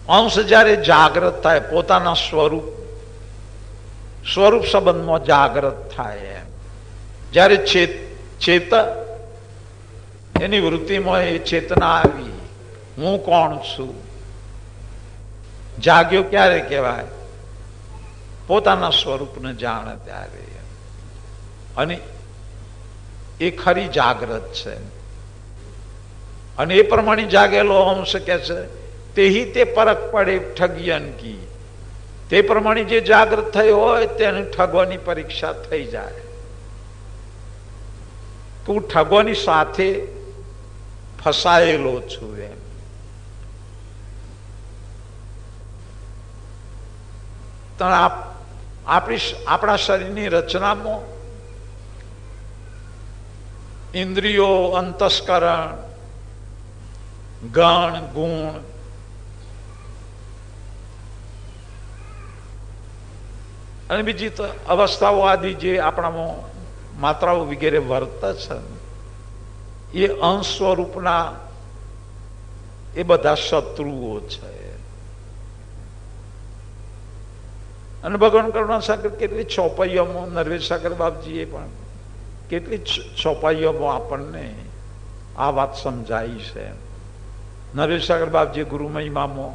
અંશ જ્યારે જાગૃત થાય પોતાના સ્વરૂપ સંબંધમાં જાગૃત થાય એમ, જ્યારે ચેત એની વૃત્તિમાં એ ચેતના આવી, હું કોણ છું, જાગ્યો ક્યારે કહેવાય? પોતાના સ્વરૂપને જાણે ત્યારે. અને એ ખરી જાગૃત છે. અને એ પ્રમાણે જાગેલો અંશ કે છે તેહી તે પરખ પડે ઠગિયન કી. તે પ્રમાણે જે જાગૃત થયો હોય તેને ઠગવાની પરીક્ષા થઈ જાય. તું ઠગવાની સાથે ફસાયેલો છું એમ. આપણા શરીરની રચનામાં ઇન્દ્રિયો, અંતસ્કરણ, ગણ, ગુણ અને બીજી તો અવસ્થાઓ આદિ જે આપણામાં માત્રાઓ વગેરે વર્તે છે એ અંશ સ્વરૂપના એ બધા શત્રુઓ છે. અને ભગવાન કરુણાસાગર કેટલી ચોપાઈઓમાં, નરવેશ સાગર બાપજીએ પણ કેટલી ચોપાઈઓમાં આપણને આ વાત સમજાઈ છે. નરવેશ સાગર બાપજીએ ગુરુ મહિમામાં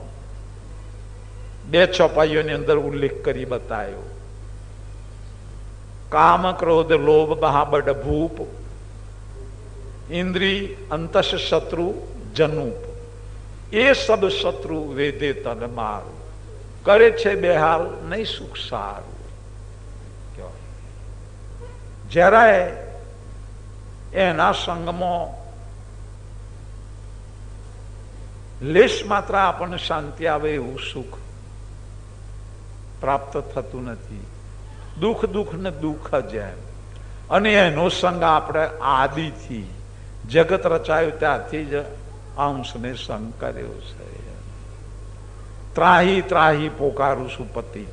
2 ચોપાઈઓની અંદર ઉલ્લેખ કરી બતાવ્યો. કામ, ક્રોધ, લોભ, બહાબડ, ભૂપ, ઇન્દ્રિય, અંતસ શત્રુ, જનુપ, એ સબ શત્રુ વેદે તન મારું. કરે છે બેહાલ નહીં સુખ સારું. જ્યારે એના સંગમાં લેશ માત્ર આપણને શાંતિ આવે એવું સુખ પ્રાપ્ત થતું નથી. દુઃખ ને દુઃખ જ એમ. અને એનો સંગ આપણે આદિથી જગત રચાયું ત્યારથી જ અંશને સંગ કર્યો છે. ત્રાહી ત્રાહી પોકારું છું પતિ.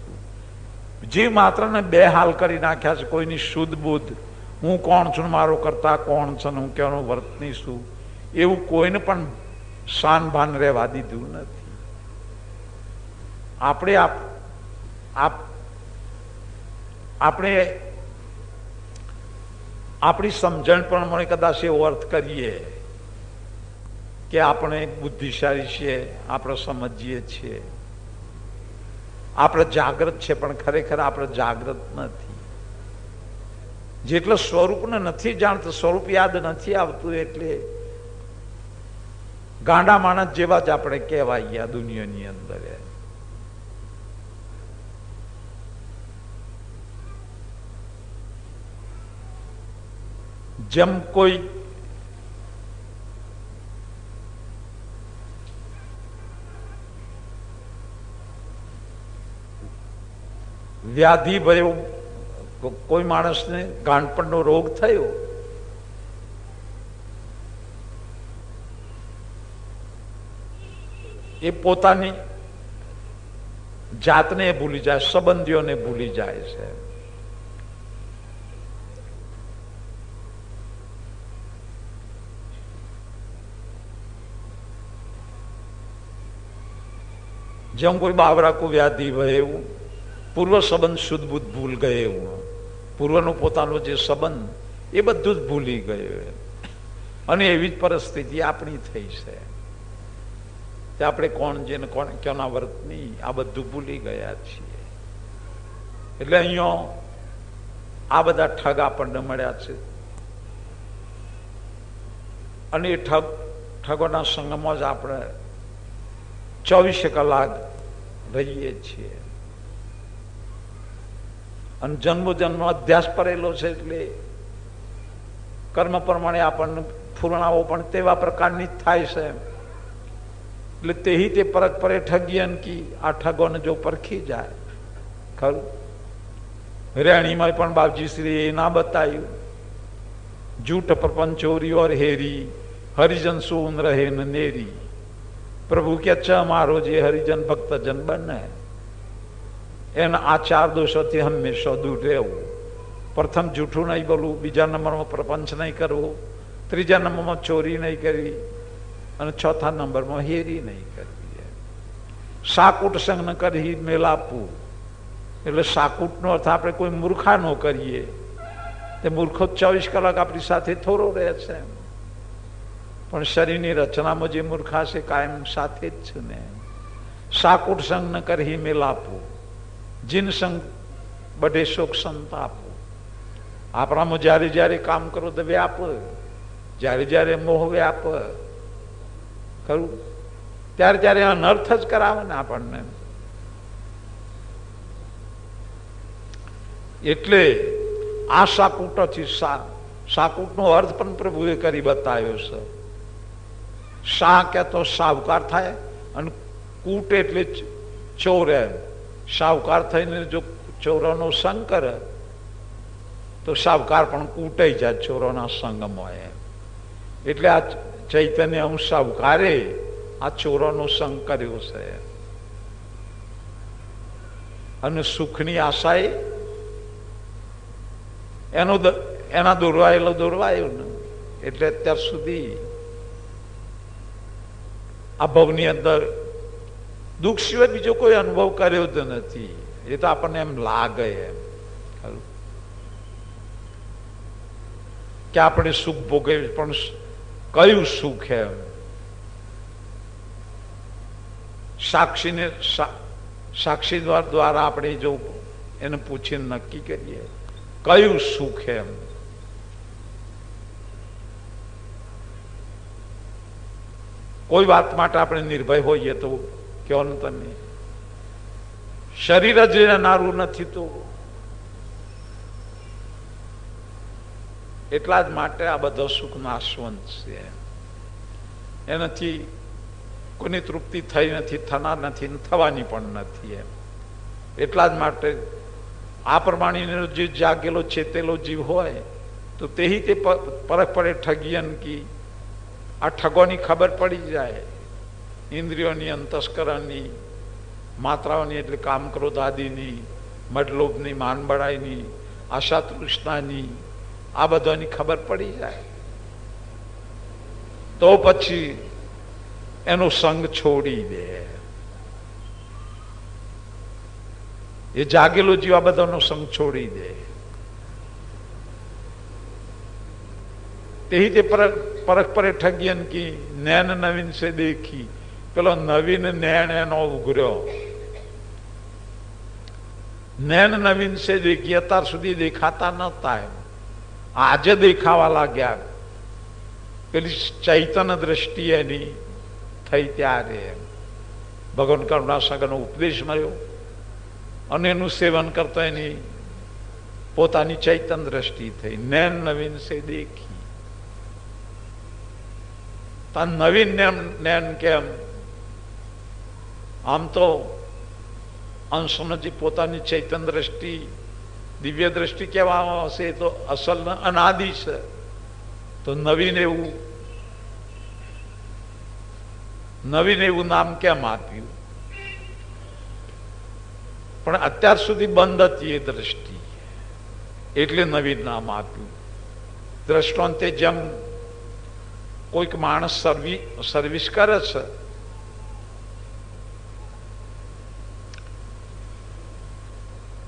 જે માત્ર ને બેહાલ કરી નાખ્યા છે. કોઈની શુદ્ધ બુદ્ધ, હું કોણ છું, મારો કરતા કોણ છે, હું કેનો વર્તની છું, એવું કોઈને પણ શાન ભાન રહેવા દીધું નથી. આપણે આપણી સમજણ પ્રમાણે કદાચ એવો અર્થ કરીએ કે આપણે બુદ્ધિશાળી છીએ, આપણે સમજીએ છીએ, આપણે જાગૃત છે, પણ ખરેખર આપણે જાગૃત નથી. જેટલો સ્વરૂપને નથી જાણતો, સ્વરૂપ યાદ નથી આવતું, એટલે ગાંડા માણસ જેવા જ આપણે કહેવાય આ દુનિયાની અંદર. જેમ કોઈ વ્યાધિ ભયો, કોઈ માણસને ગાંઠપણનો રોગ થયો, એ પોતાની જાતને ભૂલી જાય, સંબંધીઓને ભૂલી જાય છે. જેમ કોઈ બાવરા કો વ્યાધિ ભય એવું, પૂર્વ સંબંધ શુદ્ધ બુદ્ધ ભૂલ ગયે એવું, પૂર્વનો પોતાનો જે સંબંધ એ બધું જ ભૂલી ગયું. અને એવી જ પરિસ્થિતિ આપણી થઈ છે. આપણે કોણ છે ને કોણ ક્યાંના વર્તની, આ બધું ભૂલી ગયા છીએ. એટલે અહીંયા આ બધા ઠગ આપણને મળ્યા છે. અને એ ઠગોના સંગમાં જ આપણે 24 કલાક રહીએ છીએ. અને જન્મ અધ્યાસ કરેલો છે, એટલે કર્મ પ્રમાણે આપણને ફૂરણાઓ પણ તેવા પ્રકારની જ થાય છે. એટલે તેહી તે પરખ પરે ઠગિયન કી. આ ઠગોને જો પરખી જાય ખરું. રેણીમાં પણ બાપજી શ્રી એ ના બતાવ્યું, જૂઠ પ્રપંચોરી ઓર હેરી, હરિજન સુન રહે ન નેરી. પ્રભુ કે છે મારો જે હરિજન ભક્તજન બને એના આ 4 દોષોથી હંમેશા દૂર રહેવું. પ્રથમ જૂઠું નહીં બોલવું, બીજા નંબરમાં પ્રપંચ નહીં કરવું, ત્રીજા નંબરમાં ચોરી નહીં કરવી, અને ચોથા નંબરમાં હેરી નહીં કરવી. શાકૂટ સંગ ન કરી મેલાપું, એટલે શાકૂટનો અર્થ આપણે કોઈ મૂર્ખા ન કરીએ. તે મૂર્ખો 24 કલાક આપણી સાથે થોડો રહે છે, પણ શરીરની રચનામાં જે મૂર્ખા છે કાયમ સાથે જ છે ને. શાકૂટ સંગ ન કરી મેલાપું, જીન સંગ બઢે શોક સંતાપો. આપણામાં જ્યારે જ્યારે કામ કરો તો વ્યાપ, જ્યારે જ્યારે મોહ વ્યાપ કરું ત્યારે ત્યારે અનર્થ જ કરાવે ને આપણને. એટલે આ શાકૂટથી શાકૂટનો અર્થ પણ પ્રભુએ કરી બતાવ્યો છે. શા કે તો સાવકાર થાય, અને કૂટ એટલે ચોર. એમ સાવકાર થઈને જો ચોરોનો સંગ કરે તો સાવકાર પણ કૂટાઈ જાય ચોરોના સંગમાં. એટલે આ ચૈતન્ય હું સાવકારે આ ચોરોનો સંગ કર્યો છે. અને સુખની આશાએ એના દોરવાયો ને. એટલે અત્યાર સુધી આ ભવની અંદર દુઃખ સિવાય બીજો કોઈ અનુભવ કર્યો જ નથી. એ તો આપણને એમ લાગે એમ કે આપણે સુખ ભોગવીએ, પણ કયું સુખ એમ સાક્ષી દ્વારા આપણે જો એને પૂછીને નક્કી કરીએ કયું સુખ એમ. કોઈ વાત માટે આપણે નિર્ભય હોઈએ તો કહો ને તમે, શરીર જ લેનારું નથી તો એટલા જ માટે આ બધો સુખ નાશવંત છે. એનાથી કોઈની તૃપ્તિ થઈ નથી, થનાર નથી, થવાની પણ નથી. એમ એટલા જ માટે આ પ્રમાણેનો જે જાગેલો ચેતેલો જીવ હોય તો તે પરખ પડે ઠગી અનકી. આ ઠગોની ખબર પડી જાય, ઇન્દ્રિયોની, અંતસ્કરણની, માત્રાઓની એટલે કામ ક્રોધ આદિની, મદલોભની, માન બળાઈની, આશા તૃષ્ણાની, આ બધાની ખબર પડી જાય તો પછી એનો સંગ છોડી દે. એ જાગેલો જીવ આ બધાનો સંગ છોડી દે. તે પરખ પરે ઠગી કી નૈન નવીન સે દેખી. પેલો નવીન નૈન એનો ઉઘર્યો. નૈન નવીન સે દેખી અત્યાર સુધી દેખાતા નતા, એમ આજે દેખાવા લાગ્યા. પેલી ચૈતન્ય દ્રષ્ટિ એની થઈ ત્યારે ભગવાન કરુણાસાગરનો ઉપદેશ મળ્યો અને એનું સેવન કરતા એની પોતાની ચૈતન્ય દ્રષ્ટિ થઈ. નૈન નવીન સે દેખી. નવીન નૈન કેમ? આમ તો અંશનજી પોતાની ચૈતન્ય દ્રષ્ટિ, દિવ્ય દ્રષ્ટિ કહેવામાં હશે તો અસલ અનાદિ છે. તો નવીન એવું નામ કેમ આપ્યું? પણ અત્યાર સુધી બંધ હતી એ દ્રષ્ટિ, એટલે નવીન નામ આપ્યું. દ્રષ્ટાંતે જેમ કોઈક માણસ સર્વિસ કરે છે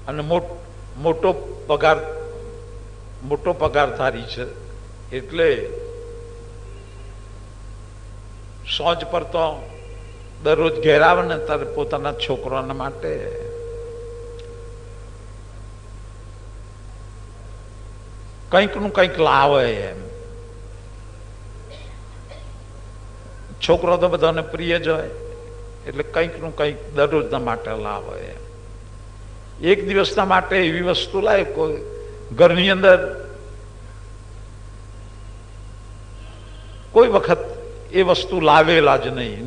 અને મોટો પગારધારી છે, એટલે સોજ પર તો દરરોજ ઘેર આવે ને ત્યારે પોતાના છોકરાના માટે કંઈક નું કંઈક લાવે. એમ છોકરો તો બધાને પ્રિય જ હોય, એટલે કંઈક નું કંઈક દરરોજના માટે લાવે. એક દિવસના માટે એવી વસ્તુ લાવે, કોઈ ઘરની અંદર કોઈ વખત એ વસ્તુ લાવેલા જ નહીં.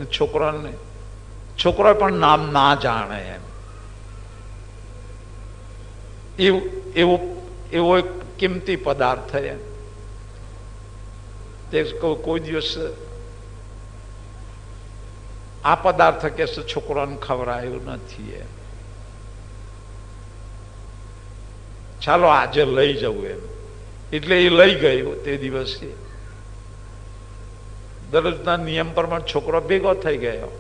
છોકરો પણ નામ ના જાણે. એમ એવો એક કિંમતી પદાર્થ એમ તે કોઈ દિવસ આ પદાર્થ કે છોકરાને ખવડાયું નથી. એમ ચાલો આજે લઈ જવું એમ, એટલે એ લઈ ગયો. તે દિવસે દરરોજના નિયમ પ્રમાણે છોકરો ભેગો થઈ ગયો.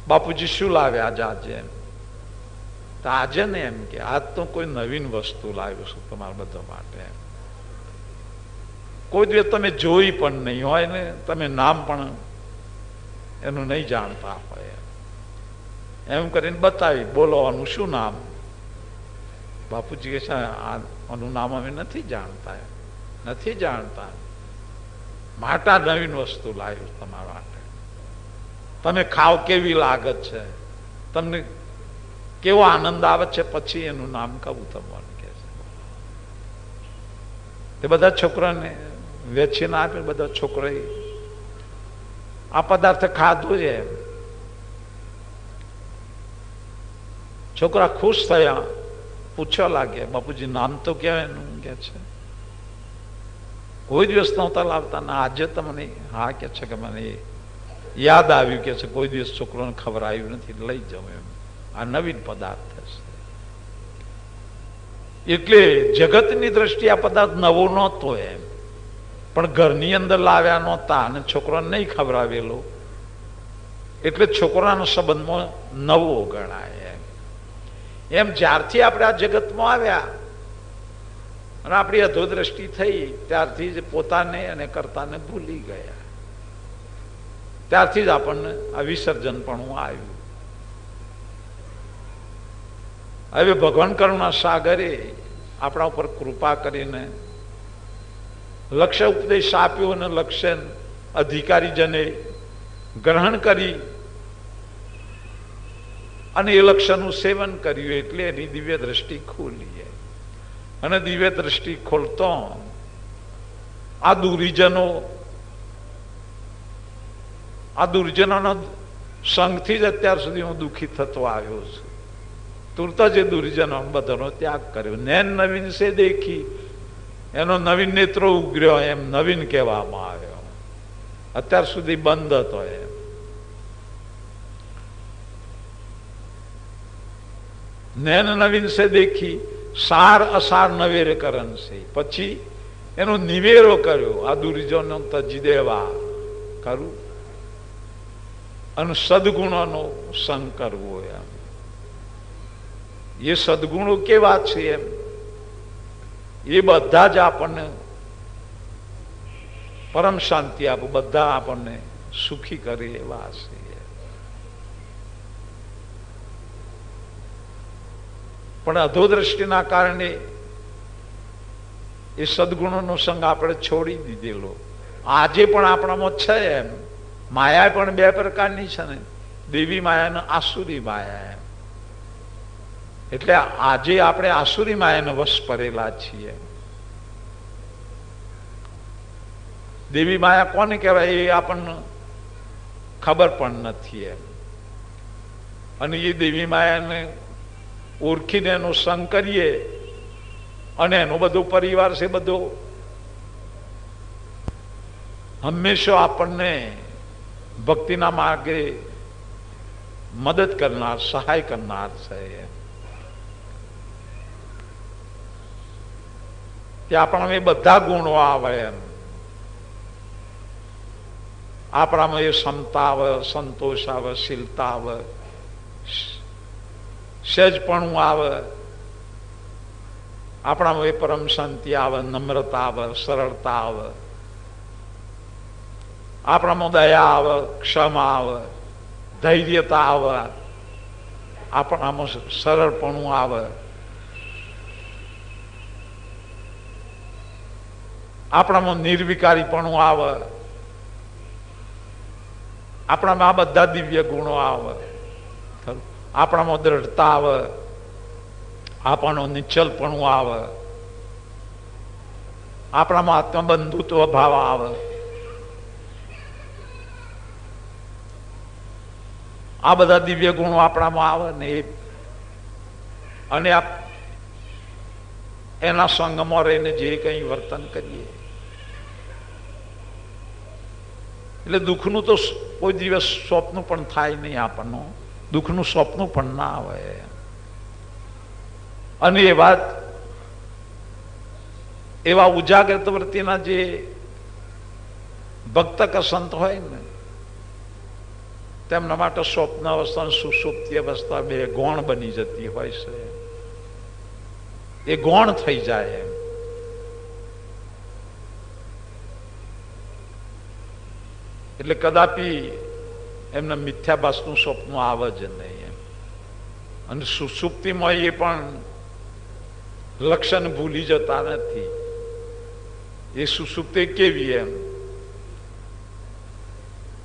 બાપુજી શું લાવ્યા આજે? એમ તો આજે ને એમ કે આજ તો કોઈ નવીન વસ્તુ લાવ્યો છું તમારા બધા માટે. કોઈ દિવસ તમે જોઈ પણ નહીં હોય ને તમે નામ પણ એનું નહીં જાણતા હોય, એમ કરીને બતાવી, બોલો આનું શું નામ? બાપુજી કહે છે આનું નામ અમે નથી જાણતા. માટા નવીન વસ્તુ લાવ્યું તમારા માટે. તમે ખાવ કેવી લાગત છે, તમને કેવો આનંદ આવે છે, પછી એનું નામ કહું તમને કે છે. તે બધા છોકરાને વેચીને આપે. બધા છોકરાએ આ પદાર્થ ખાધું છે. છોકરા ખુશ થયા, પૂછવા લાગ્યા, બાપુજી નામ તો કેવાય એનું કે છે. કોઈ દિવસ નહોતા લાવતા ને આજે તમને હા કે છે કે મને યાદ આવ્યું કે છે કોઈ દિવસ છોકરોને ખબર આવ્યું નથી, લઈ જાઉં એમ. આ નવીન પદાર્થ છે. એટલે જગતની દ્રષ્ટિએ આ પદાર્થ નવો નહોતો એમ, પણ ઘરની અંદર લાવ્યા નહોતા અને છોકરાને નહીં ખવડાવેલો એટલે છોકરાના સંબંધમાં નવો ગણાય એમ. જ્યારથી આપણે આ જગતમાં આવ્યા અને આપણી અધોદ્રષ્ટિ થઈ ત્યારથી જ પોતાને અને કર્તાને ભૂલી ગયા. ત્યારથી જ આપણને આ વિસર્જન પણ આવ્યું. હવે ભગવાન કરુણા સાગરે આપણા ઉપર કૃપા કરીને લક્ષ્ય ઉપદેશ આપ્યો અને લક્ષ્ય અધિકારીજને ગ્રહણ કરી અને એ લક્ષ્યનું સેવન કર્યું એટલે એની દિવ્ય દ્રષ્ટિ ખોલી. અને દિવ્ય દ્રષ્ટિ ખોલતો આ દુર્જનોના સંગથી જ અત્યાર સુધી હું દુઃખી થતો આવ્યો છું. તુરત જ એ દુર્જનો બધાનો ત્યાગ કર્યો. નૈન નવીન સે દેખી, એનો નવીન નેત્રો ઉગર્યો એમ નવીન કહેવામાં આવ્યો. અત્યાર સુધી બંધ હતો એમ. નૈન નવીન સે દેખી સાર અસાર નવેર કરન છે. પછી એનો નિવેરો કર્યો, આ દુર્જનો તજી દેવા કરું અને સદગુણોનો સંગ કરવો એમ. એ સદગુણો કેવા છે એમ, એ બધા જ આપણને પરમ શાંતિ આપે, બધા આપણને સુખી કરે એવા છે. પણ અધોદ્રષ્ટિના કારણે એ સદગુણોનો સંગ આપણે છોડી દીધેલો. આજે પણ આપણામાં છે એમ. માયા પણ બે પ્રકારની છે ને, દેવી માયા અને આસુરી માયા એમ. એટલે આજે આપણે આસુરી માયાને વશ કરેલા છીએ. દેવી માયા કોને કહેવાય એ આપણને ખબર પણ નથી એમ. અને એ દેવી માયાને ઓળખીને એનો સંગ કરીએ અને એનો બધો પરિવાર છે બધો હંમેશા આપણને ભક્તિના માર્ગે મદદ કરનાર, સહાય કરનાર છે. કે આપણામાં એ બધા ગુણો આવે એમ. આપણામાં એ ક્ષમતા આવે, સંતોષ આવે, શીલતા આવે, સહેજપણું આવે, આપણામાં એ પરમ શાંતિ આવે, નમ્રતા આવે, સરળતા આવે, આપણામાં દયા આવે, ક્ષમા આવે, ધૈર્યતા આવે, આપણામાં સરળપણું આવે, આપણામાં નિર્વિકારીપણું આવે, આપણામાં આ બધા દિવ્ય ગુણો આવે. આપણામાં દ્રઢતા આવે, આપણો નિશ્ચલપણું આવે, આપણામાં આત્મબંધુત્વ ભાવ આવે, આ બધા દિવ્ય ગુણો આપણામાં આવે ને અને એના સંગમાં રહીને જે કંઈ વર્તન કરીએ એટલે દુઃખનું તો કોઈ દિવસ સ્વપ્ન પણ થાય નહીં આપણનું. દુઃખનું સ્વપ્ન પણ ના આવે. અને એ વાત એવા ઉજાગ્રત વૃત્તિના જે ભક્ત કે સંત હોય ને તેમના માટે સ્વપ્ન અવસ્થા અને સુષુપ્તિ અવસ્થા બે ગૌણ બની જતી હોય છે. એ ગૌણ થઈ જાય એમ. એટલે કદાપી એમને મિથ્યાભાસનું સ્વપ્ન આવે જ નહીં એમ. અને સુષુપ્તિમાં એ પણ લક્ષણ ભૂલી જતા નથી. એ સુષુપ્તિ કેવી એમ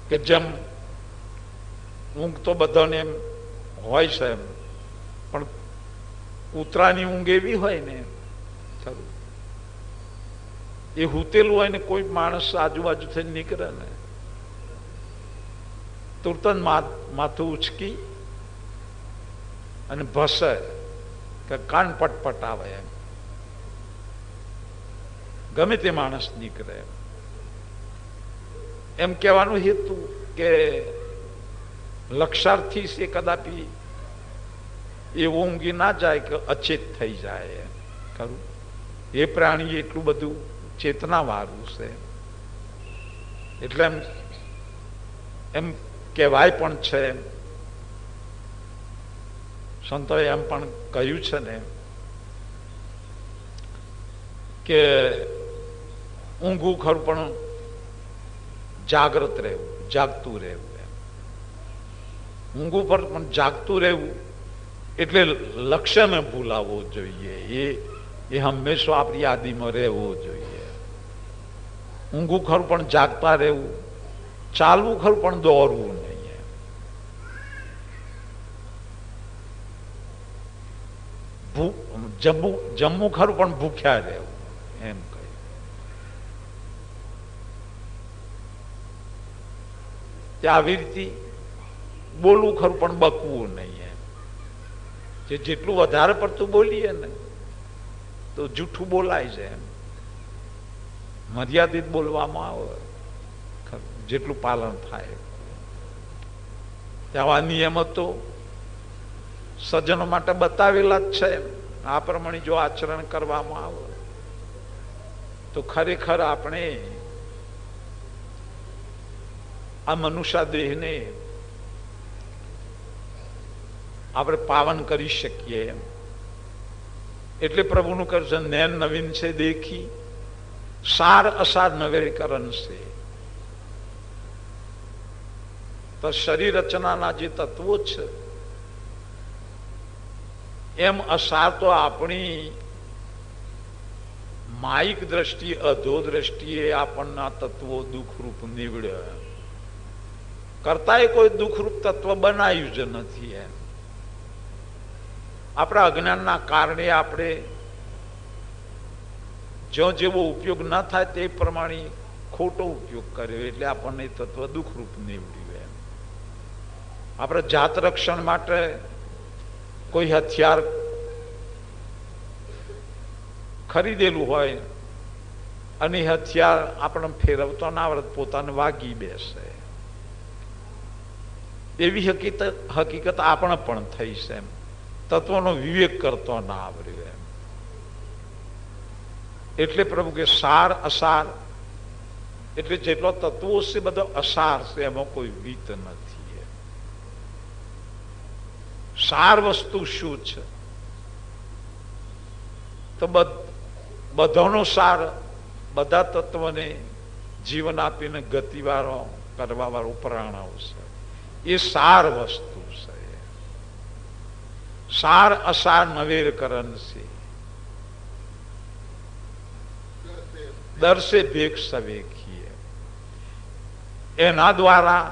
કે જેમ ઊંઘ તો બધાને એમ હોય છે એમ, પણ કૂતરાની ઊંઘ એવી હોય ને, એ હૂતેલું હોય ને કોઈ માણસ આજુબાજુથી નીકળે ને તુરત માથું ઉચકી અને ભસે કે કાન પટપટ આવે એમ, ગમે તે માણસ નીકળે એમ કહેવાનું હેતુ કે લક્ષાર્થી છે કદાપી એવું ઊંઘી ના જાય કે અચેત થઈ જાય એમ. ખરું એ પ્રાણી એટલું બધું ચેતના વાળું છે. એટલે એમ કહેવાય પણ છે, સંતોએ એમ પણ કહ્યું છે ને કે ઊંઘવું ખરું પણ જાગ્રત રહેવું, જાગતું રહેવું એમ. ઊંઘવું પર પણ જાગતું રહેવું એટલે લક્ષ્યને ભૂલાવવું જોઈએ. એ હંમેશા આપણી યાદીમાં રહેવું જોઈએ. ઊંઘવું ખરું પણ જાગતા રહેવું, ચાલવું ખરું પણ દોડવું નહીં. જમવું ખરું પણ ભૂખ્યા રહેવું એમ કહ્યું. આવી રીતે બોલવું ખરું પણ બકવું નહીં એમ. જેટલું વધારે પડતું બોલીએ ને તો જૂઠું બોલાય છે એમ. મર્યાદિત બોલવામાં આવે, જેટલું પાલન થાય. આવા નિયમો તો સજ્જનો માટે બતાવેલા જ છે. આ પ્રમાણે જો આચરણ કરવામાં આવે તો ખરેખર આપણે આ મનુષ્ય દેહને આપણે પાવન કરી શકીએ એમ. એટલે પ્રભુનું કરશે નૈન નવીન છે દેખી સાર અસાર નવેકરણ છે. તો શરીર રચનાના જે તત્વો છે એમ અસાર તો આપણી માયિક દ્રષ્ટિએ અધો દ્રષ્ટિએ આપણના તત્વો દુઃખરૂપ નીવડ્યા કરતા કોઈ દુઃખરૂપ તત્વ બનાવ્યું જ નથી એમ. આપણા અજ્ઞાનના કારણે આપણે જો જેવો ઉપયોગ ન થાય તે પ્રમાણે ખોટો ઉપયોગ કર્યો એટલે આપણને તત્વ દુઃખરૂપ નીવડ્યું એમ. આપણે જાત રક્ષણ માટે કોઈ હથિયાર ખરીદેલું હોય અને હથિયાર આપણે ફેરવતો ના આવડે, પોતાને વાગી બેસે. એવી હકીકત આપણે પણ થઈ છે એમ. તત્વનો વિવેક કરતો ના આવડ્યો એમ. એટલે પ્રભુ કે સાર અસાર એટલે જેટલો તત્વો છે બધો અસાર છે, એમાં કોઈ વિત નથી. સાર વસ્તુ શું છે? તો બધાનો સાર બધા તત્વને જીવન આપીને ગતિવાળો કરવા વાળો પ્રાણવ છે. એ સાર વસ્તુ છે. સાર અસાર નવેરકરણ છે. દર્શે ભેખ સવેખીએ. એના દ્વારા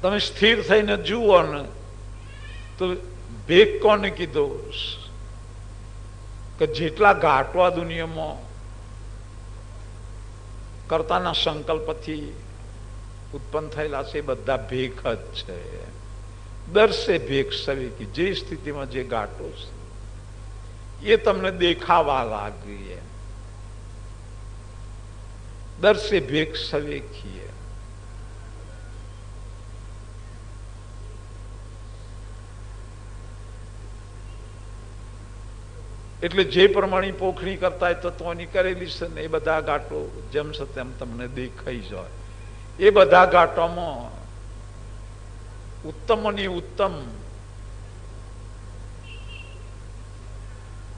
તમે સ્થિર થઈને જુઓ ને તો ભેખ કોને કીધો કે જેટલા ઘાટો આ દુનિયામાં કરતાના સંકલ્પથી ઉત્પન્ન થયેલા છે એ બધા ભેખ જ છે. દર્શે ભેખ સવેકી, જે સ્થિતિમાં જે ઘાટો છે એ તમને દેખાવા લાગે. દર્શે ભેખ સવેખીએ. એટલે જે પ્રમાણે પોખણી કરતા હોય તત્વોની કરેલી છે ને એ બધા ઘાટો જેમ છે તેમ તમને દેખાઈ જાય. એ બધા ઘાટોમાં ઉત્તમોની ઉત્તમ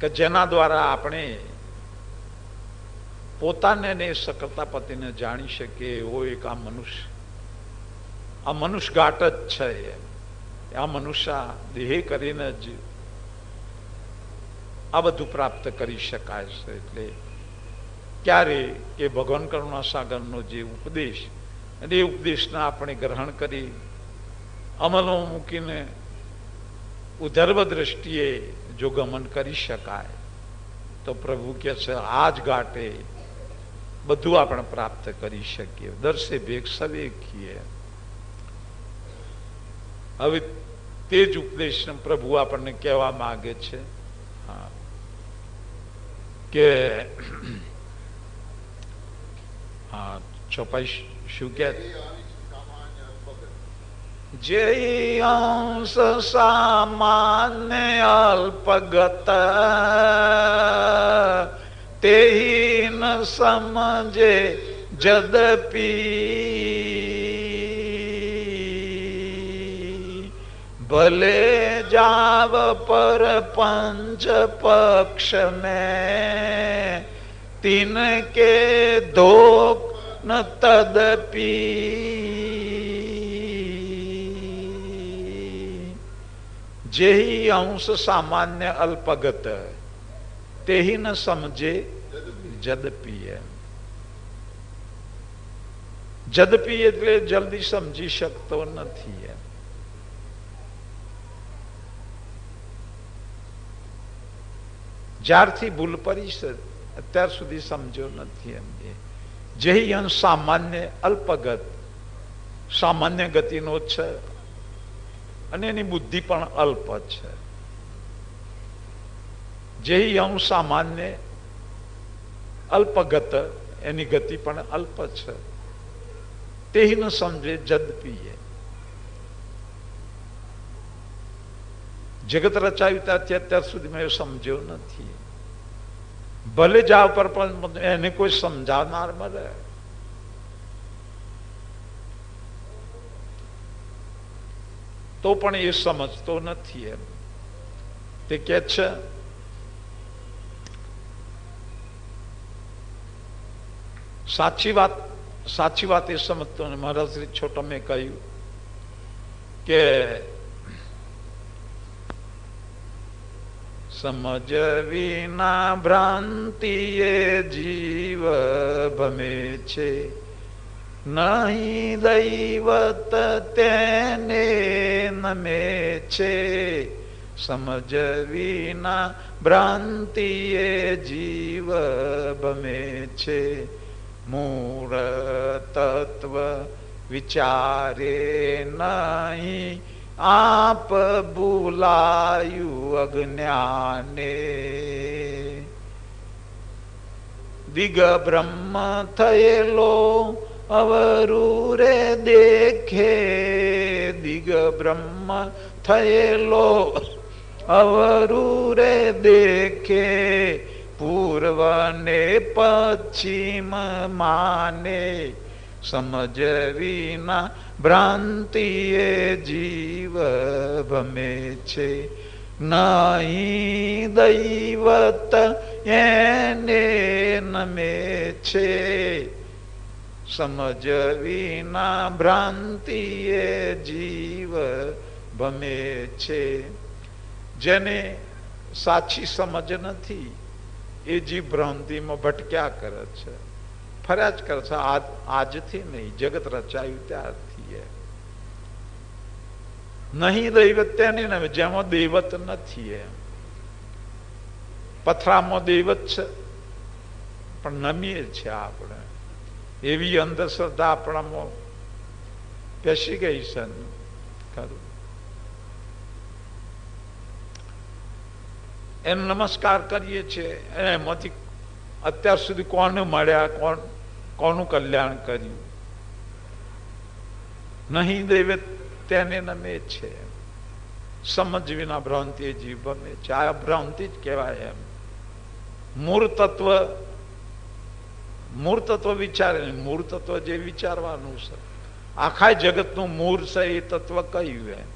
કે જેના દ્વારા આપણે પોતાને ને સકર્તાપતિને જાણી શકીએ એવો એક આ મનુષ્ય ઘાટ જ છે. આ મનુષ્ય દેહ કરીને જ આ બધું પ્રાપ્ત કરી શકાય છે. એટલે ક્યારે કે ભગવાન કરુણા સાગરનો જે ઉપદેશ અને એ ઉપદેશને આપણે ગ્રહણ કરી અમલમાં મૂકીને ઉધર્વ દ્રષ્ટિએ જો ગમન કરી શકાય તો પ્રભુ કહે છે આ જ ઘાટે બધું આપણે પ્રાપ્ત કરી શકીએ. દર્શે ભેગ સવે કીએ. હવે તે જ ઉપદેશ પ્રભુ આપણને કહેવા માંગે છે કે હા ચોપાઈ શું કે જે અંશ સામાન્ય અલ્પગત તે ન સમજે જદપી ભલે જાવ પર પંચ પક્ષ में तिनके धोक न तदपि जेहि अंश सामान्य अल्पगत तेहि न समझे जदपि. જદપી એટલે જલ્દી સમજી શકતો નથી. જ્યારથી ભૂલ પડી છે અત્યાર સુધી સમજ્યો નથી. એમ જે અંશ સામાન્ય અલ્પગત સામાન્ય ગતિનો છે અને એની બુદ્ધિ પણ અલ્પ છે. જે અંશ સામાન્ય અલ્પગત એની ગતિ પણ અલ્પ છે. તે ન સમજે જદપીએ. જગત રચાયું ત્યાંથી અત્યાર સુધી મેં સમજ્યો નથી. ભલે જાવ પર પણ એને કોઈ સમજાવનાર મળે તો પણ એ સમજતો નથી. એમ તે કે છે સાચી વાત એ સમજતો ને. મહારાજ શ્રી છોટા મેં કહ્યું કે સમજ વિના ભ્રાંતિએ જીવ ભમે છે નહીં દૈવત તેને નમે છે. સમજ વિના ભ્રાંતિએ જીવ ભમે છે મૂળ તત્વ વિચારે નહીં આપ ભૂલાયું અજ્ઞાને. દિગ બ્રહ્મ થયેલો અવરૂરે દેખે. દિગ બ્રહ્મ થયેલો અવરૂરે દેખે પૂર્વ ને પશ્ચિમ માને. સમજ વિના ભ્રાંતિએ જીવ ભમે છે નહીં દૈવત એને નમે છે. સમજ વિના ભ્રાંતિએ જીવ ભમે છે. જેને સાચી સમજ નથી એ જીવ ભ્રાંતિમાં ભટક્યા કરે છે, ફર્યા જ કરે છે. આજથી નહીં, જગત રચાયું ત્યારથી. નહીં દૈવત તેની નમે, જેમાં દૈવત નથી. એમ પથરામાં દૈવત છે પણ નમીએ છે આપણે. એવી અંધશ્રદ્ધા આપણામાં પેસી ગઈ છે. ખરું એમ નમસ્કાર કરીએ છીએ, એમાંથી અત્યાર સુધી કોને મળ્યા, કોનું કલ્યાણ કર્યું. નહીં દૈવત તેને નમે છે. સમજ વિના ભ્રાંતિ જીવ ભમે છે. આ ભ્રાંતિ જ કહેવાય. એમ મૂળ તત્વ વિચારે, મૂળ તત્વ જે વિચારવાનું છે, આખા જગતનું મૂળ છે એ તત્વ કયું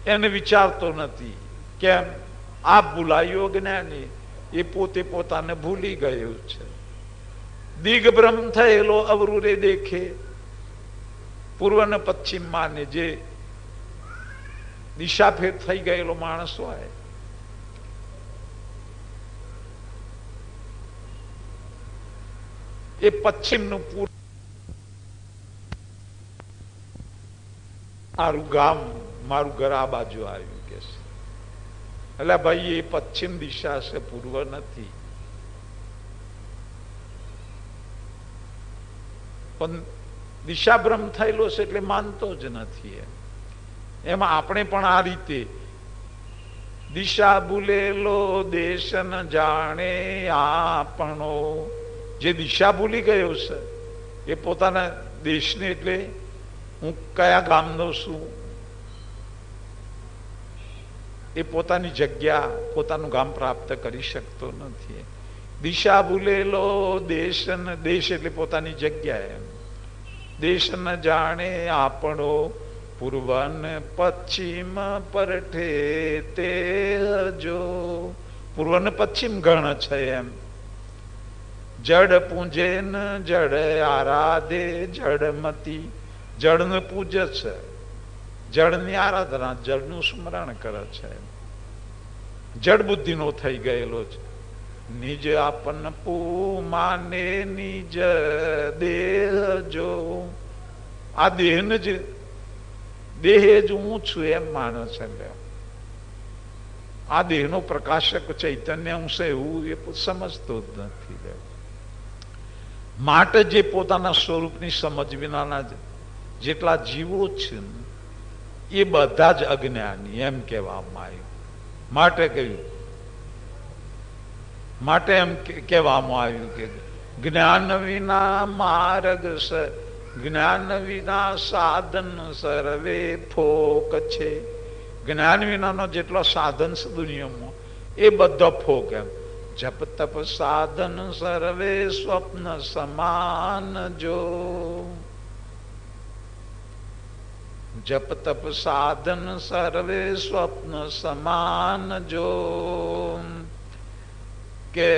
એને વિચારતો નથી. કેમ? આ ભૂલાયો જ્ઞાની એ પોતે પોતાને ભૂલી ગયું છે. દિગ્ભ્રમ થયેલો અવરૂરે દેખે, પૂર્વ ને પશ્ચિમ માને જે દિશાફેર થઈ ગયેલો માણસ હોય, એ પશ્ચિમનું પૂર્વ, મારું ગામ મારું ઘર આ બાજુ આવ્યું કે છે. એટલે ભાઈ એ પશ્ચિમ દિશા છે, પૂર્વ નથી. પણ દિશાભ્રમ થયેલો છે એટલે માનતો જ નથી. એમાં આપણે પણ આ રીતે દિશા ભૂલેલો દેશ ન જાણે આપણો, જે દિશા ભૂલી ગયો છે એ પોતાના દેશને, એટલે હું કયા ગામનો છું, એ પોતાની જગ્યા પોતાનું ગામ પ્રાપ્ત કરી શકતો નથી. દિશા ભૂલેલો દેશ એટલે પોતાની જગ્યા. દેશ ન જાણે આપણો, પૂર્વ ને પશ્ચિમ પરઠે તે જો. પૂર્વ ને પશ્ચિમ ગણ છે એમ. જડ પૂજે ન જડ આરાધે જડમતી, જળને પૂજે છે, જળની આરાધના, જળનું સ્મરણ કરે છે. જડ બુદ્ધિનો થઈ ગયેલો છે. નિજ આપન પૂ માને નિજ દેહ જો. આ દેહને જ દેહ જ હું છું એમ માને છે. આ દેહનો પ્રકાશક ચૈતન્ય હું છે એવું એ સમજતો જ નથી. માટે જે પોતાના સ્વરૂપની સમજ વિનાના જેટલા જીવો છે એ બધા જ અજ્ઞાની એમ કહેવામાં આવ્યું. માટે કહ્યું, માટે એમ કહેવામાં આવ્યું કે જ્ઞાન વિના માર્ગ છે, જ્ઞાન વિના સાધન સર્વે ફોક છે. જ્ઞાન વિનાનો જેટલો સાધન છે દુનિયામાં એ બધો ફોક. એમ જપ તપ સાધન સર્વે સ્વપ્ન સમાન જો. જપ તપ સાધન સર્વે સ્વપ્ન સમાન જો. કે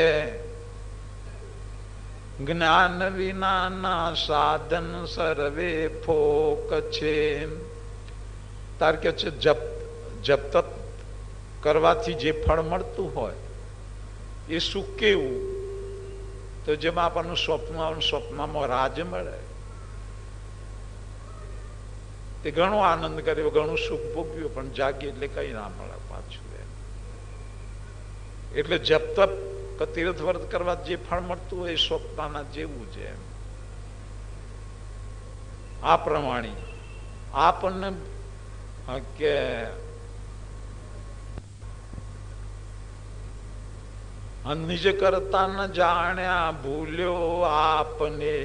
જ્ઞાન વિનાના સાધન સર્વે ફોક છે. તાર કે છે જપ તપ કરવાથી જે ફળ મળતું હોય એ સુખ કેવું? તો જેમાં આપણને સ્વપ્નમાં રાજ મળે, તે ઘણો આનંદ કર્યો, ઘણું સુખ ભોગ્યું, પણ જાગી એટલે કઈ ના મળે પાછું. એટલે જપ તપ તીર્થ વ્રત કરવા જે ફળ મળતું હોય એ સ્વપ્નના જેવું છે. આ પ્રમાણે આપણને કે નિજ કરતા ન જાણ્યા ભૂલ્યો આપને.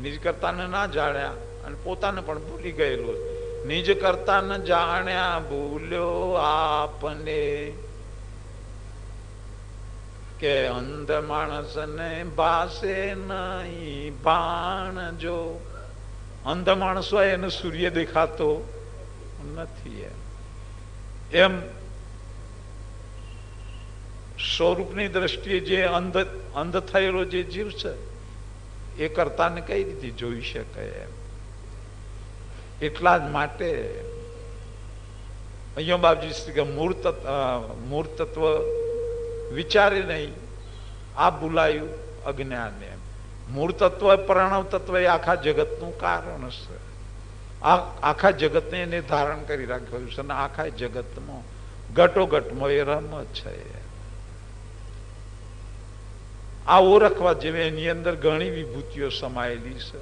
નિજ કરતા ને ના જાણ્યા અને પોતાને પણ ભૂલી ગયેલો. નિજ કરતા ન જાણ્યા ભૂલ્યો આપને. કે અંધ માણસ ને ભાસે નહીં ભાણ જો. અંધ માણસ હોય એને સૂર્ય દેખાતો નથી. એમ સ્વરૂપની દ્રષ્ટિએ જે અંધ થયેલો જે જીવ છે એ કરતાને કઈ રીતે જોઈ શકાય? એટલા જ માટે અહીંયા બાપજી શ્રી કે મૂળ તત્વ વિચારે નહીં, આ ભૂલાયું અજ્ઞાન. એમ મૂળ તત્વ પ્રણવ તત્વ એ આખા જગતનું કારણ છે. આખા જગતને એને ધારણ કરી રાખ્યું છે અને આખા જગતમાં ઘટોઘટમાં એ રમત છે. આ ઓળખવા જેવી એની અંદર ઘણી વિભૂતિઓ સમાયેલી છે,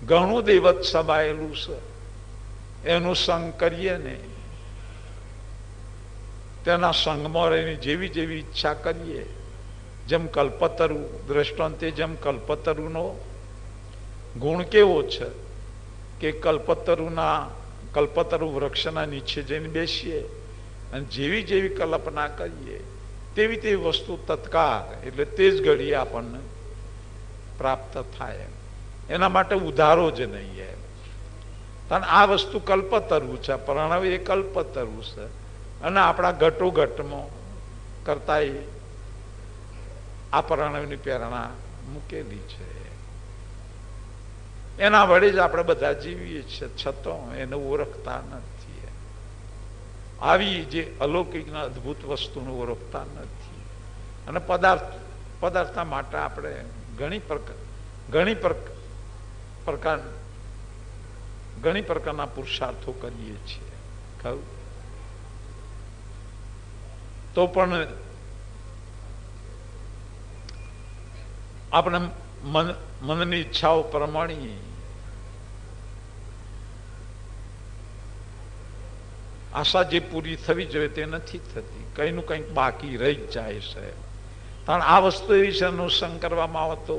ઘણું દૈવત સમાયેલું છે. એનું સંગ કરીએ ને તેના સંગમાં રહીને જેવી જેવી ઈચ્છા કરીએ, જેમ કલ્પતરુ દ્રષ્ટાંતે, જેમ કલ્પતરુનો ગુણ કેવો છે કે કલ્પતરુ વૃક્ષના નીચે જઈને બેસીએ અને જેવી જેવી કલ્પના કરીએ તેવી તેવી વસ્તુ તત્કાળ એટલે તે જ ઘડીએ આપણને પ્રાપ્ત થાય. એના માટે ઉધારો જ નહીં એમ. કારણ આ વસ્તુ કલ્પતરુ છે, પ્રણવ એ કલ્પતરુ છે, અને આપણા ઘટોઘટમાં કરતા આ પ્રણવની પ્રેરણા મૂકેલી છે. એના વડે જ આપણે બધા જીવીએ છીએ, છતાં એને ઓળખતા નથી. આવી જે અલૌકિકના અદભુત વસ્તુને ઓળખતા નથી. અને પદાર્થના માટે આપણે ઘણી પ્રકારના પુરુષાર્થો કરીએ છીએ. કહું તો પણ આપણે મનની ઈચ્છાઓ પ્રમાણે આશા જે પૂરી થવી જોઈએ તે નથી થતી. કંઈનું કંઈક બાકી રહી જાય છે. કારણ આ વસ્તુ એવી છે, અનુસંગ કરવામાં આવે તો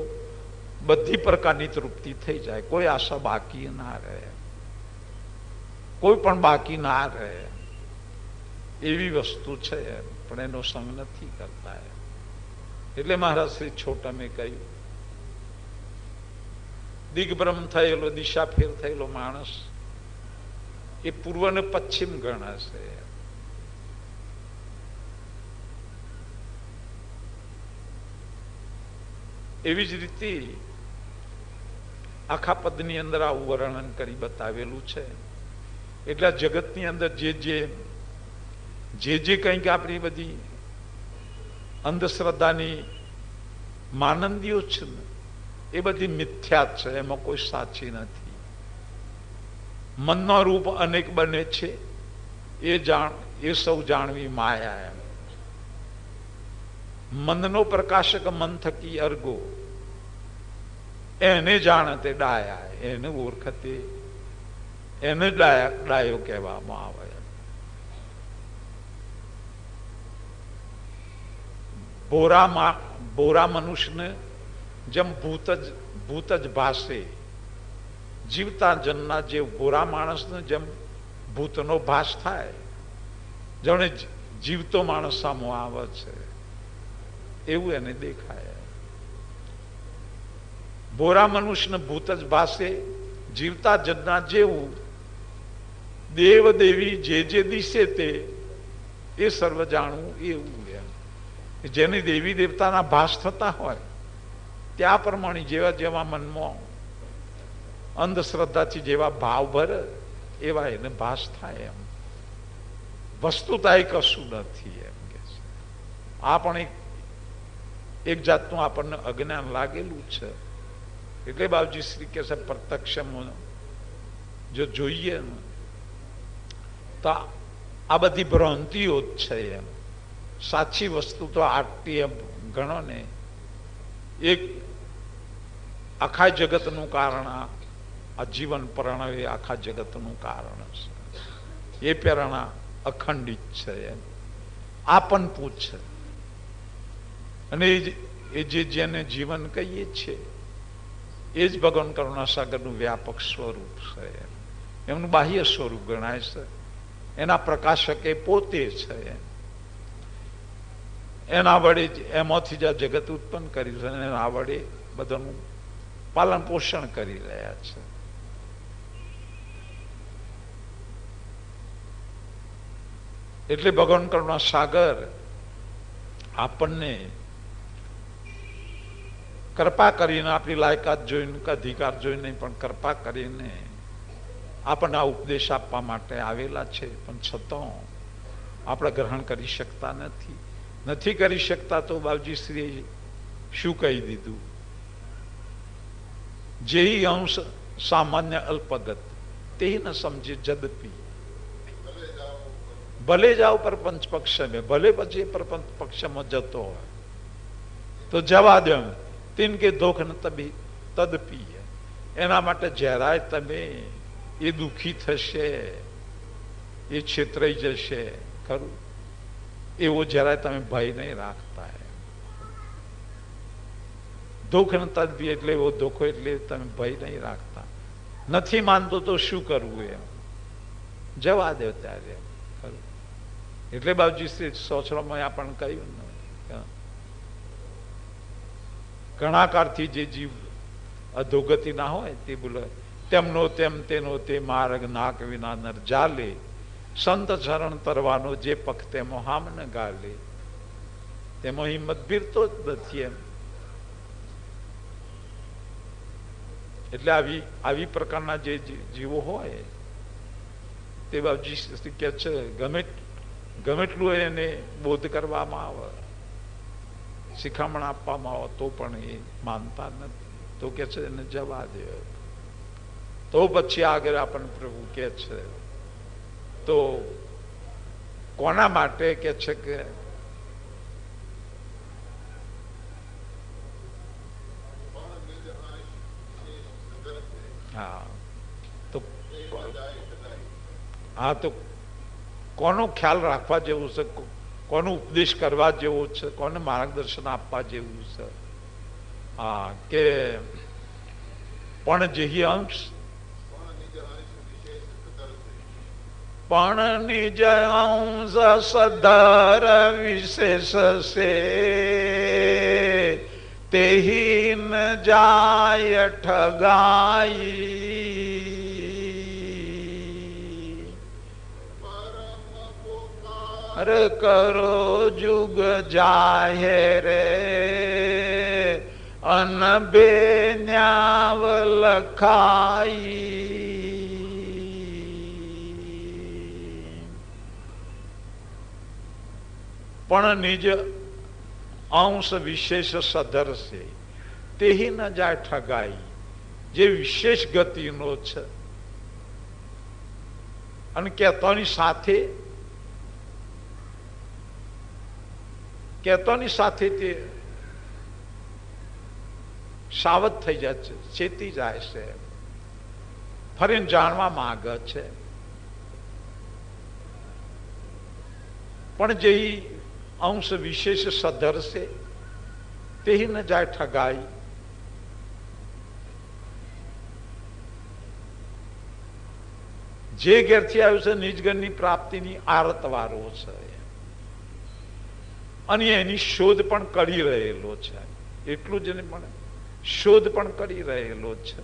બધી પ્રકારની તૃપ્તિ થઈ જાય. કોઈ આશા બાકી ના રહે, કોઈ પણ બાકી ના રહે એવી વસ્તુ છે. પણ એનો સંગ નથી કરતા. એટલે મહારાજ શ્રી છોટામે કહ્યું, દિગ્ભ્રમ થયેલો, દિશા ફેર થયેલો માણસ એ પૂર્વ ને પશ્ચિમ ગણાશે. એવી જ રીતે આખા પદની અંદર આવું વર્ણન કરી બતાવેલું છે. એટલે જગતની અંદર જે કંઈક આપણી બધી અંધશ્રદ્ધાની માનંદીઓ છે ને એ બધી મિથ્યા છે, એમાં કોઈ સાચી નથી. મનનો રૂપ અનેક બને છે એ સૌ જાણવી માયા. એમ મનનો પ્રકાશક મન થકી અર્ગો, એને જાણતે ડાયા, એને ઓળખતે એને ડાયો કહેવામાં આવે. ભોરા મનુષ્યને જેમ ભૂત જ ભાસે, જીવતા જનના જે ભોરા માણસને જેમ ભૂતનો ભાસ થાય, જાણે જીવતો માણસ સામો આવે છે એવું એને દેખાય. ભોરા મનુષ્યને ભૂત જ ભાસે, જીવતા જનના જેવું દેવ દેવી જે દિશે તે એ સર્વ જાણવું એવું. જેની દેવી દેવતાના ભાસ થતા હોય ત્યાં પ્રમાણે જેવા જેવા મનમાં અંધશ્રદ્ધાથી જેવા ભાવ ભરે એવા એને ભાસ થાય. એમ વસ્તુતા એ કશું નથી. એમ કે આ પણ એક જાતનું આપણને અજ્ઞાન લાગેલું છે. એટલે બાપજી શ્રી કે છે પ્રત્યક્ષમાં જો જોઈએ ને તો આ બધી ભ્રાંતિઓ જ છે. એમ સાચી વસ્તુ તો આટલી એમ ગણો ને, એક આખા જગતનું કારણ આ જીવન પ્રણવ એ આખા જગતનું કારણ છે. એ પ્રેરણા અખંડિત છે. એમ આ પણ પૂછે. અને એ જેને જીવન કહીએ છીએ એ જ ભગવાન કરુણાસાગરનું વ્યાપક સ્વરૂપ છે. એમનું બાહ્ય સ્વરૂપ ગણાય છે. એના પ્રકાશક એ પોતે છે. એના વડે એમાંથી જ આ જગત ઉત્પન્ન કર્યું છે, એના વડે બધાનું પાલન પોષણ કરી રહ્યા છે. એટલે ભગવાન કરુણાસાગર આપણને કૃપા કરીને, આપણી લાયકાત જોઈને, અધિકાર જોઈને પણ કૃપા કરીને આપણને આ ઉપદેશ આપવા માટે આવેલા છે. પણ છતાં આપણે ગ્રહણ કરી શકતા નથી કરી શકતા. તો બાપજી શ્રી શું કહી દીધું? જે અંશ સામાન્ય અલ્પગત તે ન સમજે જદપી, ભલે જાઓ પરપંચ પક્ષમાં, ભલે પછી પરપંચ પક્ષમાં જતો હોય તો જવા દે. તિન કે ધોખ ન તદપી, એના માટે જરાય તમે એ દુઃખી થશે, એ છેતરાઈ જશે ખરું, એવો જરાય તમે ભય નહીં રાખતા. દુઃખ ન તદપી એટલે એવો ધોખો એટલે તમે ભય નહીં રાખતા. નથી માનતો તો શું કરવું? એમ જવા દે ત્યારે ખરું. એટલે બાબુજી શ્રી સોચરામાં આપણને કહ્યું ને, ઘણાકારથી જે જીવ અધોગતિ ના હોય તે બોલે તેમનો તેમ તેનો તે માર્ગ નાક વિના નર જાલે, સંત શરણ તરવાનો જે પખ તેમાં હામ ન ગાલે. તેમાં હિંમત ભીરતો જ નથી એમ. એટલે આવી પ્રકારના જે જીવો હોય તે બાબુજી કે છે ગમે એટલું એને બોધ કરવામાં આવે, શિખામણ આપવામાં આવે તો પણ એ માનતા નથી. તો કે છે એને જવા દે. તો પછી આગળ આપણને પ્રભુ કે છે તો કોના માટે કે છે કે તો કોનો ખ્યાલ રાખવા જેવું છે, કોનો ઉપદેશ કરવા જેવો છે, કોને માર્ગદર્શન આપવા જેવું છે. હા કે પણ જેહી અંશ પણ નિજ અંશ સધર વિશેષ સે તેહી ન જાય ઠગાઈ. અરે કરો જુગ જાહેરે અન બે ન્યાવ લખાઈ. પણ નિજ અંશ વિશેષ સધરશે તેહી ન જાય ઠગાઈ. જે વિશેષ ગતિનો છે અને કહેતોની સાથે તે સાવધ થઈ જાય છે, ચેતી જાય છે, ફરીને જાણવા માંગે છે. પણ જે અંશ વિશેષ સધરશે તેહી ન જાય ઠગાઈ. જે ઘેરથી આવ્યું છે નિજગણની પ્રાપ્તિની આરતવારો છે અને એની શોધ પણ કરી રહેલો છે. એટલું જ નહીં પણ શોધ પણ કરી રહેલો છે.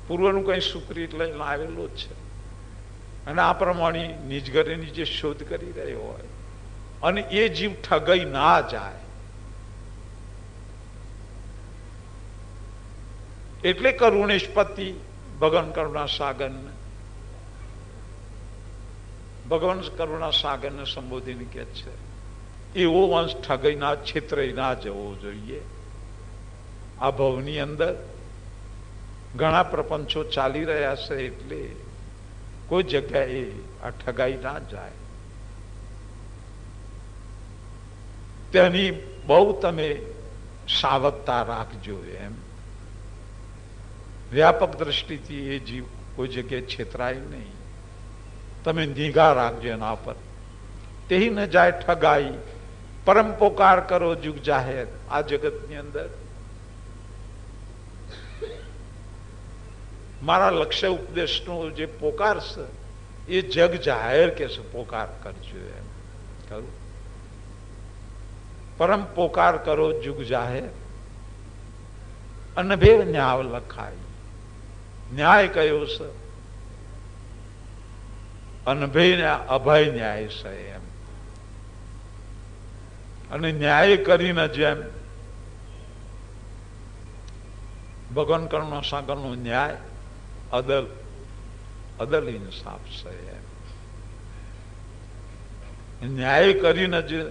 પૂર્વનું કઈ સુક્રિત લઈને આવેલો છે અને આ પ્રમાણે નિજગરની જે શોધ કરી રહ્યો હોય અને એ જીવ ઠગાઈ ના જાય એટલે કરુણેશપતિ ભગવાન કરુણા સાગરને સંબોધીને કે છે એવો વંશ ઠગાઈ ના છેતરાઈ ના જવો જોઈએ. આ ભવની અંદર ઘણા પ્રપંચો ચાલી રહ્યા છે એટલે કોઈ જગ્યાએ આ ઠગાઈ ના જાય. તેની બહુ તમે સાવધતા રાખજો એમ. વ્યાપક દ્રષ્ટિથી એ જીવ કોઈ જગ્યાએ છેતરાય નહીં. તમે નિગાહ રાખજો એના પર. તેહી ન જાય ઠગાઈ પરમ પોકાર કરો જુગ જાહેર. આ જગતની અંદર મારા લક્ષ્ય ઉપદેશનો જે પોકાર છે એ જગ જાહેર કે છે પોકાર કરજો એમ કરું. પરમ પોકાર કરો જુગ જાહેર અનભેવ ન્યાવ લખાય. ન્યાય કયો છે? અનભય અભય ન્યાય છે એમ. અને ન્યાય કરીને જેમ ભગવાન કરુણા સાગરનો ન્યાય અદલ ઇન્સાફ છે એમ. ન્યાય કરીને જે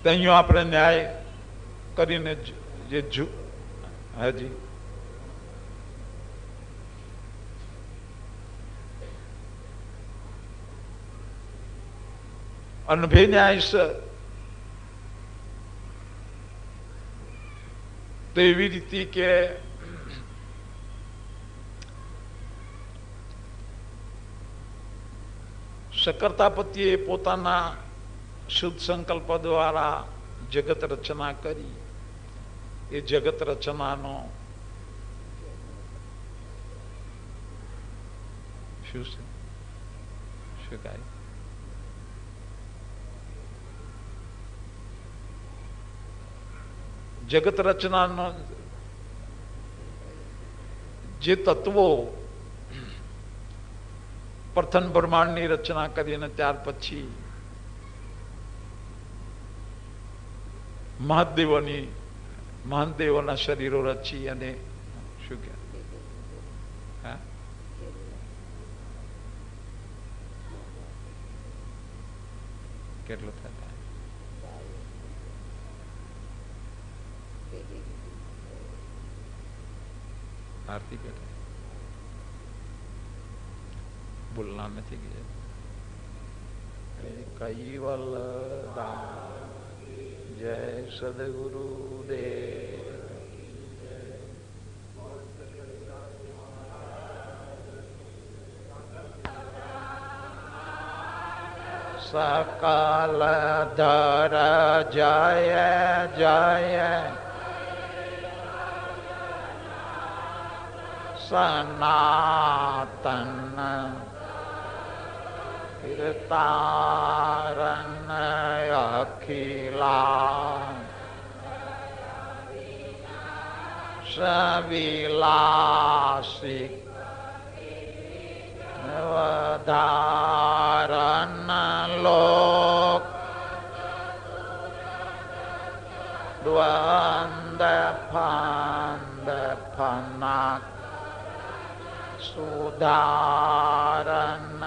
ત્યાં આપણે ન્યાય કરીને જે હાજી અનભે ન્યાય છે તો એવી રીતે કે શકરતાપતિએ પોતાના શુદ્ધ સંકલ્પ દ્વારા જગત રચના કરી. એ જગત રચનાનો શું છે? શું કાય? જગત રચનાનો જે તત્વો પ્રથમ બ્રહ્માંડની રચના કરીને ત્યાર પછી મહાદેવોના શરીરો રચી અને શું કે કેટલું થાય? आरती बैठे बोलना नहीं गया कैवल जय सदगुरु देव सकल धर जय जय सनातन कीर्तारन अखिला सविलासी धारन लोक द्वंद फंद फनक सुधारन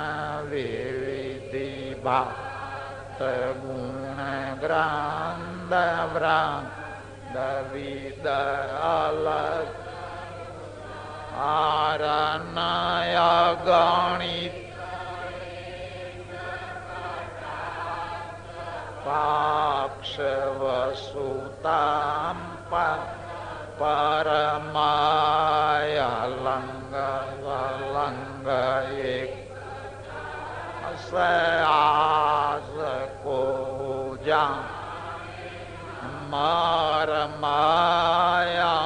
विविधि भक्त गुण ग्रंथ व्रंद विद अलग आरन अगणित पाक्ष वसुताम परमाय लंग वलंग एक आस को जा मर माया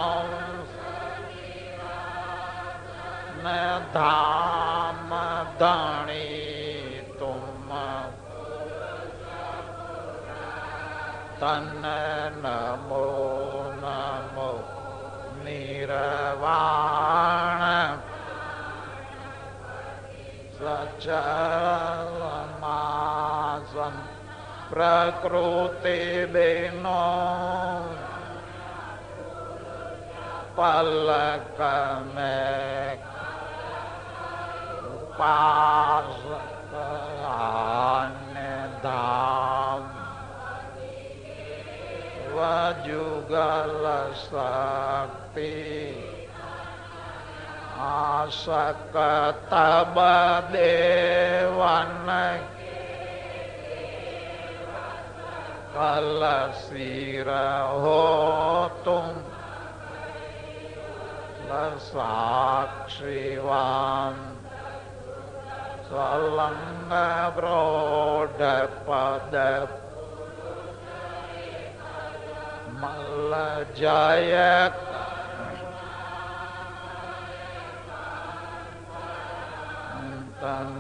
न धाम धणी तुम तन नमो नमो निर्वाण सचलमासं प्रकृति बेनो पलक में पास धाम वजुगल शक्ति आसक्त देवन कल सिर हो तुम साक्षीवान स्वलंग ब्रोड पद मल्ल जय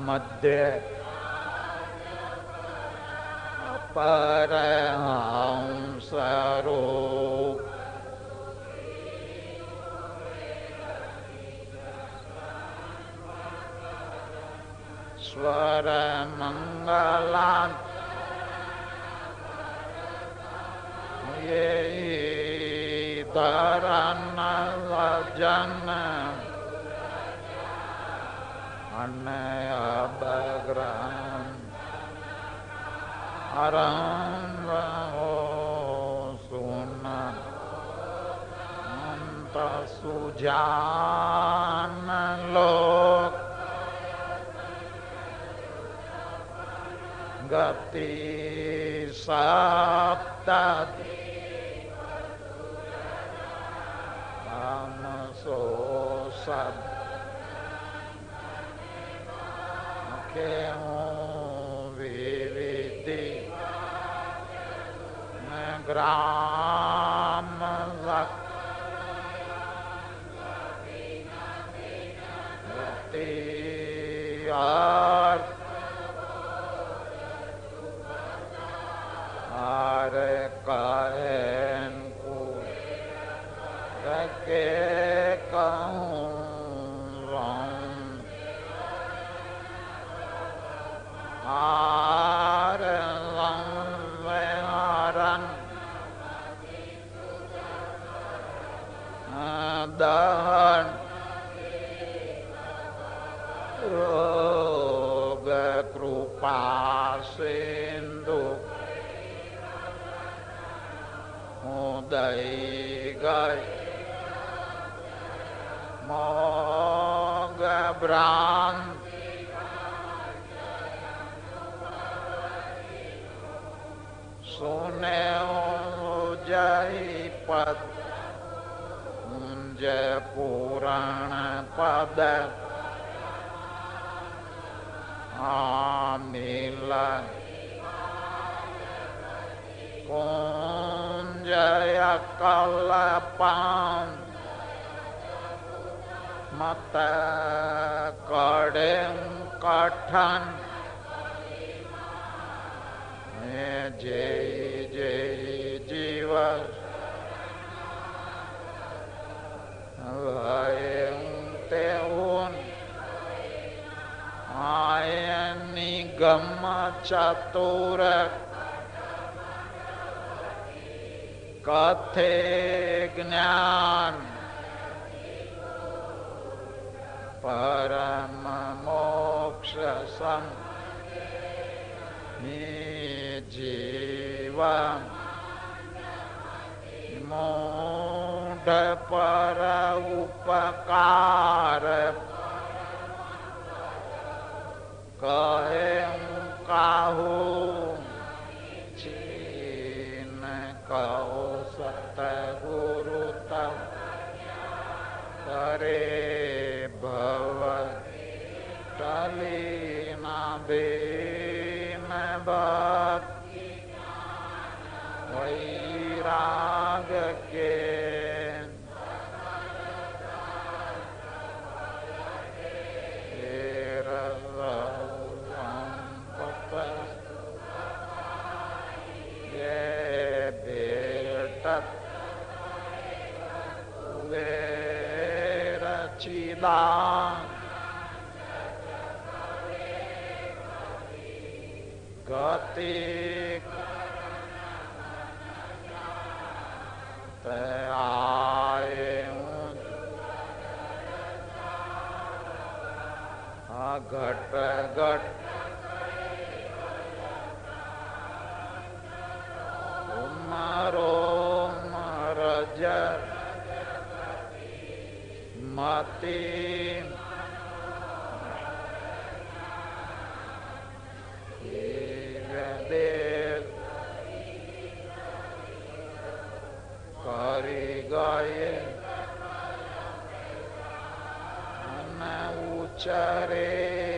मध्य परहंस रूप स्वर मंगलान ये धरन जन अन्य अबग्रहण अरंग सुन अंत सुजान लोक गति सप्त सो सब के विविधि ग्राम गति यार आरे कहन को के कहूँ आरे लंबेरन दहन रोग कृपा सिंधु उदय गए मोग भ्रांत सुने जय पद जय पुराण पद मिलन कुंजय कल्पान मत कड़े कठन जय जय जीव ते आय निगम चतुर कथे ज्ञान परम मोक्ष सम जीवन मूढ़ पर उपकार कहे काहू चीन कहो सतगुरु तब करे भव टली ना बेन भक्ति वैराग के गति आए घट घट उमरो मरज मति करी गए न उचरे